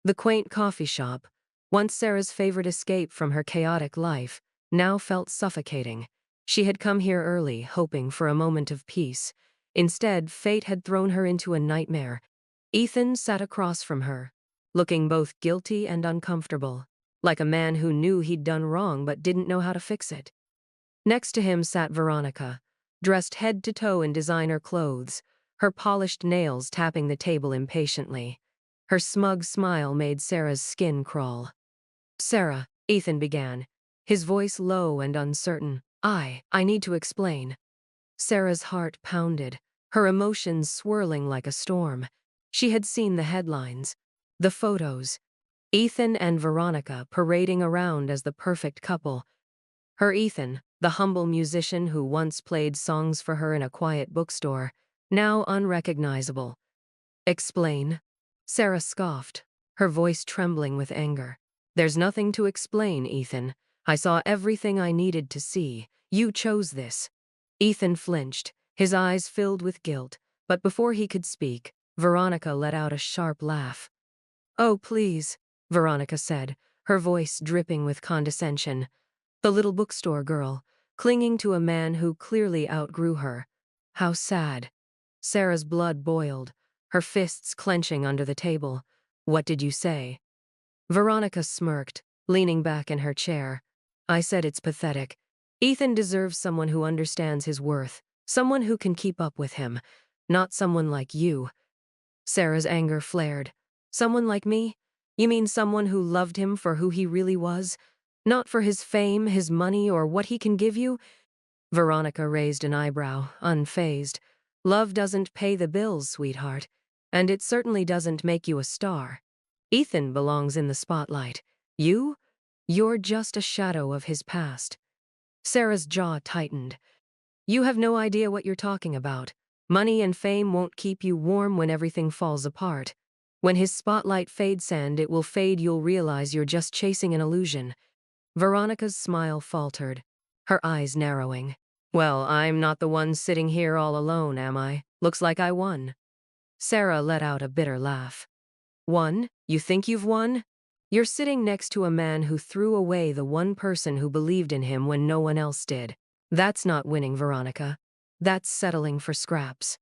The quaint coffee shop, once Sarah's favorite escape from her chaotic life, now felt suffocating. She had come here early, hoping for a moment of peace. Instead, fate had thrown her into a nightmare. Ethan sat across from her, looking both guilty and uncomfortable, like a man who knew he'd done wrong but didn't know how to fix it. Next to him sat Veronica, dressed head to toe in designer clothes, her polished nails tapping the table impatiently. Her smug smile made Sarah's skin crawl. "Sarah," Ethan began, his voice low and uncertain. I need to explain." Sarah's heart pounded, her emotions swirling like a storm. She had seen the headlines, the photos, Ethan and Veronica parading around as the perfect couple. Her Ethan, the humble musician who once played songs for her in a quiet bookstore, now unrecognizable. "Explain?" Sarah scoffed, her voice trembling with anger. "There's nothing to explain, Ethan. I saw everything I needed to see. You chose this." Ethan flinched, his eyes filled with guilt, but before he could speak, Veronica let out a sharp laugh. "Oh, please," Veronica said, her voice dripping with condescension. The little bookstore girl, clinging to a man who clearly outgrew her. How sad. Sarah's blood boiled, her fists clenching under the table. "What did you say?" Veronica smirked, leaning back in her chair. "I said it's pathetic. Ethan deserves someone who understands his worth, someone who can keep up with him, not someone like you." Sarah's anger flared. "Someone like me? You mean someone who loved him for who he really was? Not for his fame, his money, or what he can give you?" Veronica raised an eyebrow, unfazed. "Love doesn't pay the bills, sweetheart. And it certainly doesn't make you a star. Ethan belongs in the spotlight. You're just a shadow of his past." Sarah's jaw tightened. "You have no idea what you're talking about. Money and fame won't keep you warm when everything falls apart. When his spotlight fades and it will fade, you'll realize you're just chasing an illusion." Veronica's smile faltered, her eyes narrowing. "Well, I'm not the one sitting here all alone, am I? Looks like I won." Sarah let out a bitter laugh. "Won? You think you've won? You're sitting next to a man who threw away the one person who believed in him when no one else did. That's not winning, Veronica. That's settling for scraps."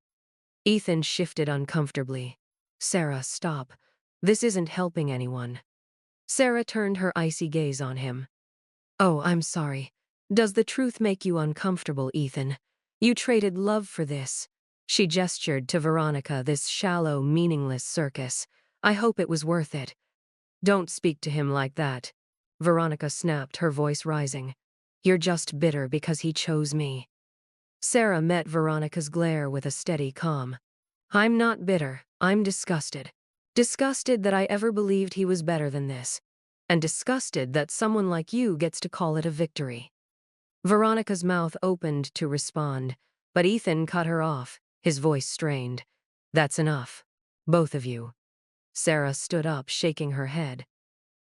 Ethan shifted uncomfortably. "Sarah, stop. This isn't helping anyone." Sarah turned her icy gaze on him. "Oh, I'm sorry. Does the truth make you uncomfortable, Ethan? You traded love for this." She gestured to Veronica, this shallow, meaningless circus. "I hope it was worth it." "Don't speak to him like that," Veronica snapped, her voice rising. "You're just bitter because he chose me." Sarah met Veronica's glare with a steady calm. "I'm not bitter. I'm disgusted. Disgusted that I ever believed he was better than this. And disgusted that someone like you gets to call it a victory." Veronica's mouth opened to respond, but Ethan cut her off, his voice strained. "That's enough. Both of you." Sarah stood up, shaking her head.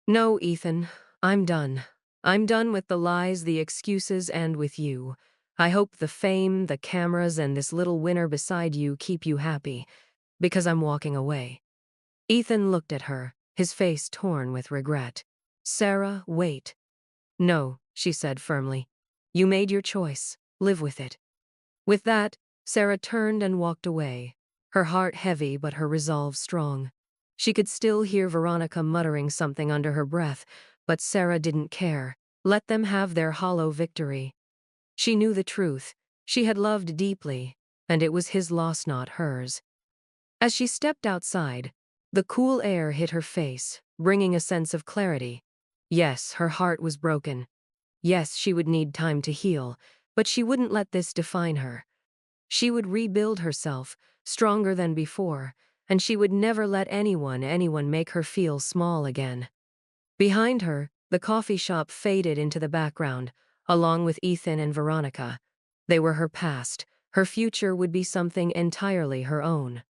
"No, Ethan, I'm done. I'm done with the lies, the excuses, and with you. I hope the fame, the cameras, and this little winner beside you keep you happy, because I'm walking away." Ethan looked at her, his face torn with regret. "Sarah, wait." "No," she said firmly. "You made your choice. Live with it." With that, Sarah turned and walked away, her heart heavy but her resolve strong. She could still hear Veronica muttering something under her breath, but Sarah didn't care. Let them have their hollow victory. She knew the truth. She had loved deeply, and it was his loss, not hers. As she stepped outside, the cool air hit her face, bringing a sense of clarity. Yes, her heart was broken. Yes, she would need time to heal, but she wouldn't let this define her. She would rebuild herself, stronger than before, and she would never let anyone make her feel small again. Behind her, the coffee shop faded into the background, along with Ethan and Veronica. They were her past. Her future would be something entirely her own.